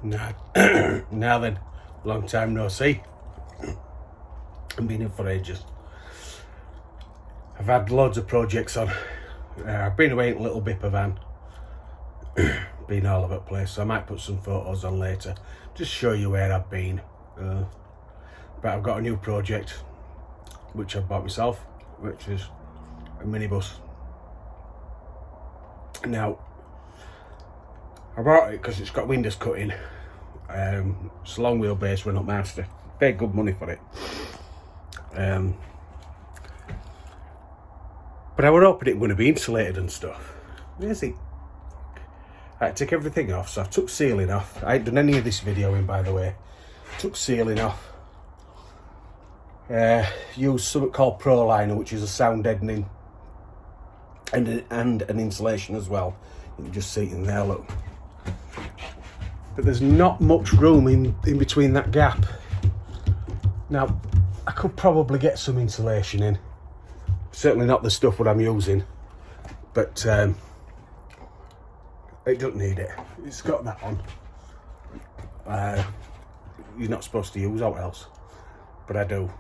Now, now then, long time no see. I've been in for ages. I've had loads of projects on. I've been away in a little bipper van. Been all over the place, so I might put some photos on later. Just show you where I've been. But I've got a new project, which I've bought myself, which is a minibus. Now, I bought it because it's got windows cut in. It's a long wheelbase Renault Master. Paid good money for it. But I was hoping it was going to be insulated and stuff. Where's it? I had to take everything off, so I took sealing off. I ain't done any of this videoing, by the way. Took sealing off. Used something called Pro Liner, which is a sound deadening and an insulation as well. You can just see it in there, look. But there's not much room in between that gap. Now, I could probably get some insulation in. Certainly not the stuff that I'm using, but it doesn't need it. It's got that on. You're not supposed to use, how else? But I do.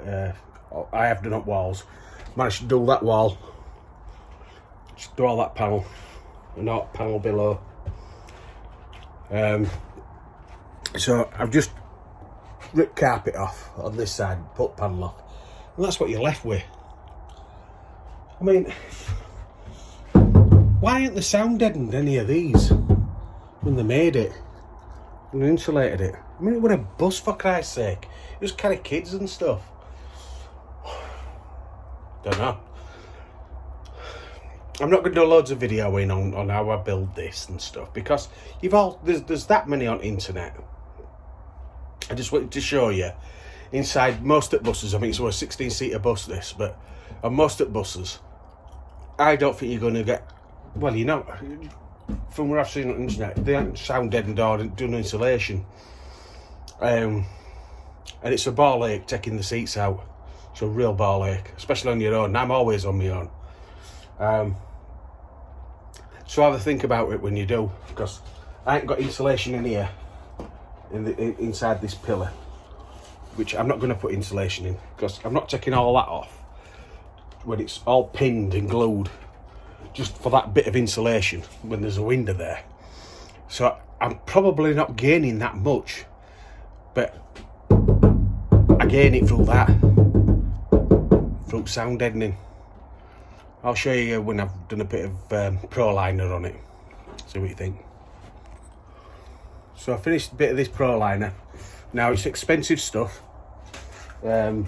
I have done up walls. Managed to do that wall. Just do all that panel. And that panel below. So I've just ripped carpet off on this side, put panel off. And that's what you're left with. I mean, why aren't the sound deadened any of these when they made it? When they insulated it? I mean, it was a bus, for Christ's sake. It was carry kids and stuff. Don't know. I'm not going to do loads of videoing on how I build this and stuff, because there's that many on internet. I just wanted to show you inside most of the buses. I mean, it's a 16-seater bus this, but on most of the buses, I don't think you're going to get, well, you know, from what I've seen on the internet, they aren't sound deadened or doing insulation. And it's a ball ache taking the seats out. It's a real ball ache, especially on your own. And I'm always on my own. So have a think about it when you do, because I ain't got insulation in here, inside this pillar, which I'm not going to put insulation in, because I'm not taking all that off when it's all pinned and glued, just for that bit of insulation when there's a window there. So I'm probably not gaining that much, but I gain it through that, through sound deadening. I'll show you when I've done a bit of Pro Liner on it, see what you think. So I finished a bit of this Pro Liner. Now it's expensive stuff, so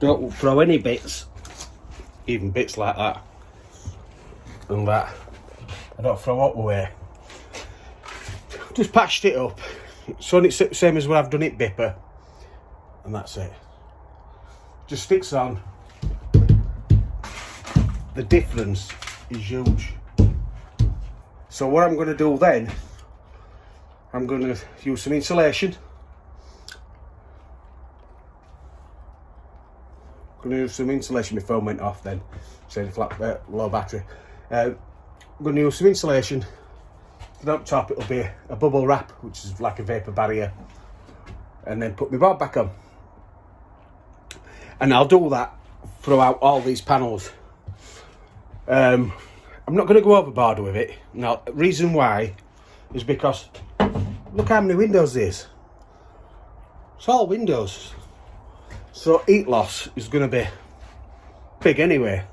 don't throw any bits, even bits like that and that. I don't throw up away. Just patched it up. So it's the same as what I've done it bipper, and that's it. Just sticks on. The difference is huge. So what I'm going to do then, I'm going to use some insulation. I'm going to use some insulation. My phone went off then, saying low battery. I'm going to use some insulation. And up top it'll be a bubble wrap, which is like a vapour barrier, and then put my board back on. And I'll do that throughout all these panels. I'm not going to go overboard with it. Now, the reason why is because look how many windows there's. It's all windows. So heat loss is going to be big anyway.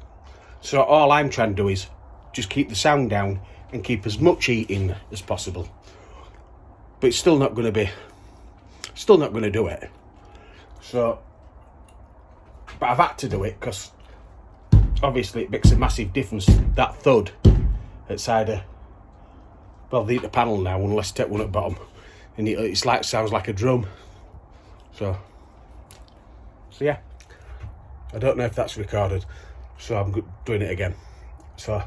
So all I'm trying to do is just keep the sound down and keep as much heat in as possible. But it's still not going to do it. So, but I've had to do it because obviously it makes a massive difference, that thud outside of, well, the panel now, and let's take one at the bottom, and it's like, sounds like a drum. So yeah, I don't know if that's recorded, so I'm doing it again. So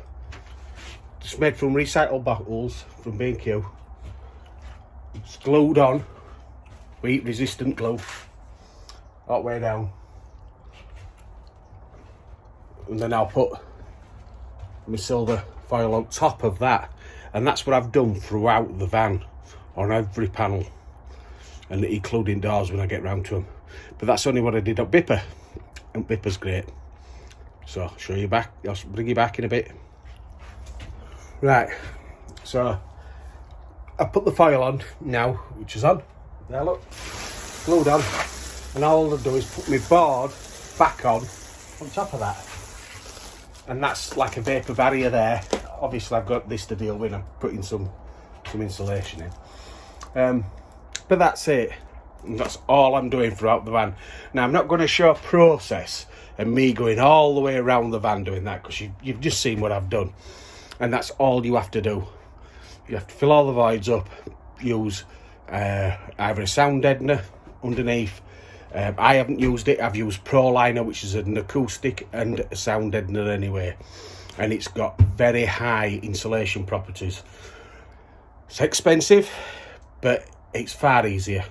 it's made from recycled bottles from B&Q. It's glued on, heat resistant glue, all the way down. And then I'll put my silver foil on top of that, and that's what I've done throughout the van on every panel, and including doors when I get round to them. But that's only what I did up Bipper, and Bipper's great. So I'll show you back, I'll bring you back in a bit. Right, so I put the foil on now, which is on. There, look, glued on, and all I'll do is put my board back on top of that, and that's like a vapour barrier there. Obviously I've got this to deal with, I'm putting some insulation in, but that's it, and that's all I'm doing throughout the van. Now I'm not going to show a process and me going all the way around the van doing that, because you've just seen what I've done, and that's all you have to do. You have to fill all the voids up, use either a sound deadener underneath. I haven't used it, I've used ProLiner, which is an acoustic and a sound deadener anyway, and it's got very high insulation properties. It's expensive, but it's far easier.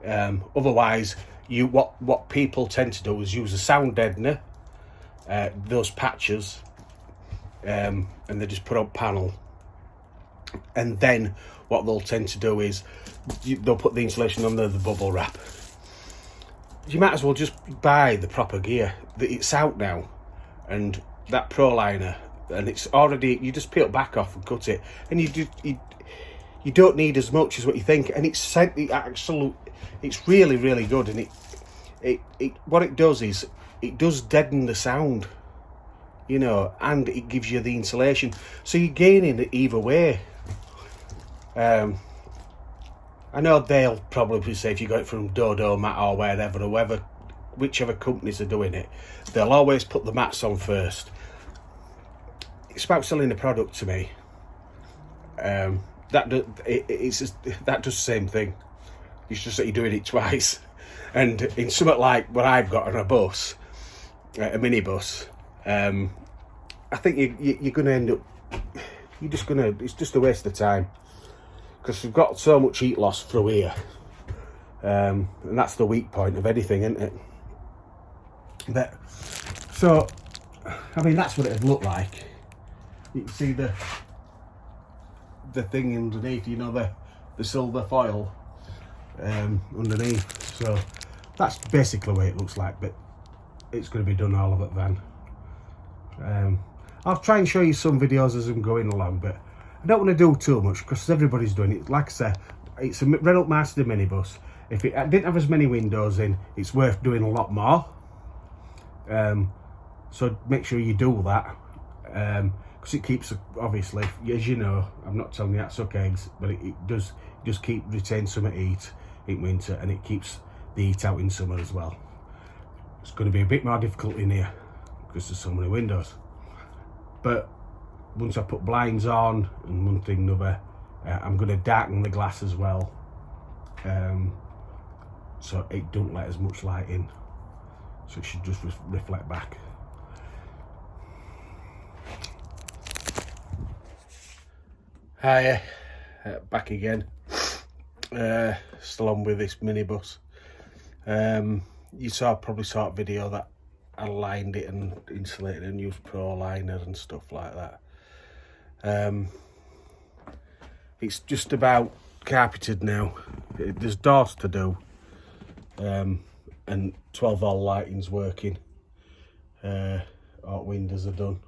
Otherwise, what people tend to do is use a sound deadener, those patches, and they just put up panel, and then what they'll tend to do is they'll put the insulation under the bubble wrap. You might as well just buy the proper gear. It's out now, and that ProLiner, and it's already, you just peel it back off and cut it, and you don't need as much as what you think, and it's really, really good. And it what it does is it does deaden the sound, you know, and it gives you the insulation, so you're gaining it either way. I know they'll probably say if you got it from Dodo Mat or wherever, or whichever companies are doing it, they'll always put the mats on first. It's about selling the product to me. That does the same thing. It's just that you're doing it twice. And in something like what I've got on a bus, a minibus, I think you're going to end up, it's just a waste of time, because we've got so much heat loss through here, and that's the weak point of anything, isn't it? But so, I mean, that's what it'd look like. You can see the thing underneath, you know, the silver foil underneath. So that's basically the way it looks like, but it's going to be done all of it then. I'll try and show you some videos as I'm going along, but I don't want to do too much because everybody's doing it. Like I said, it's a Renault Master minibus. If it didn't have as many windows in, it's worth doing a lot more. So make sure you do that, because it keeps, obviously, as you know, I'm not telling you that suck eggs, but it does just retain some heat in winter, and it keeps the heat out in summer as well. It's going to be a bit more difficult in here because there's so many windows, but once I put blinds on and one thing another, I'm going to darken the glass as well, so it don't let as much light in, so it should just reflect back. Hi, back again. Still on with this minibus. You probably saw a video that I lined it and insulated and used ProLiner and stuff like that. It's just about carpeted now. There's doors to do, and 12 volt lighting's working. All windows are done.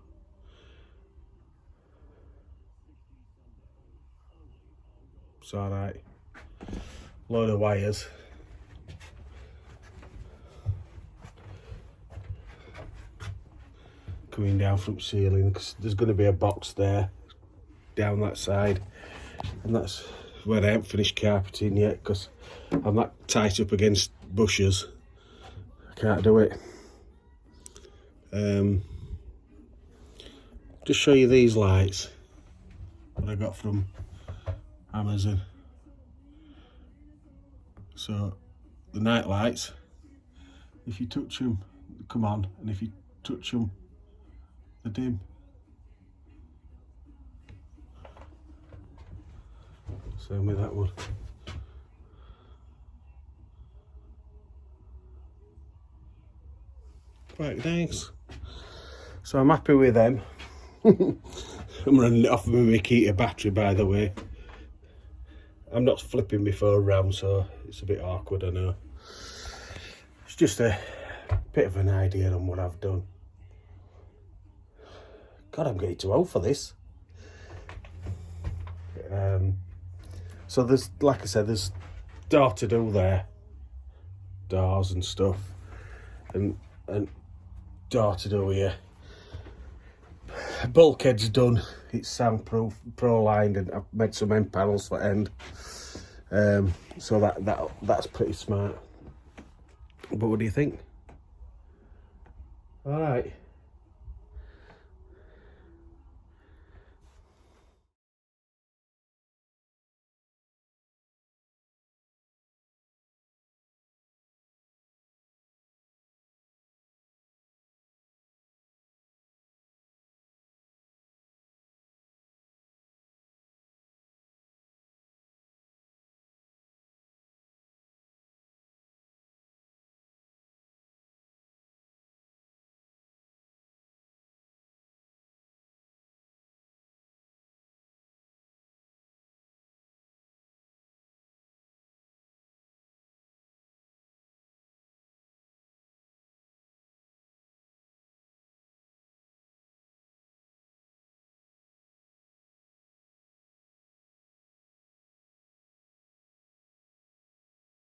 It's all right. Load of wires. Coming down from the ceiling, because there's going to be a box there down that side, and that's where I haven't finished carpeting yet because I'm that tight up against bushes. I can't do it. Just show you these lights that I got from Amazon. So the night lights, if you touch them, they come on, and if you touch them, they dim. Same with that one. Right, thanks. So I'm happy with them. I'm running it off with my Makita battery, by the way. I'm not flipping my phone around, so it's a bit awkward, I know. It's just a bit of an idea on what I've done. God, I'm getting too old for this. So there's, like I said, there's door to do there. Doors and stuff. And door to do here. Bulkhead's done. It's soundproof, pro-lined, and I've made some end panels for end. So that's pretty smart. But what do you think? All right.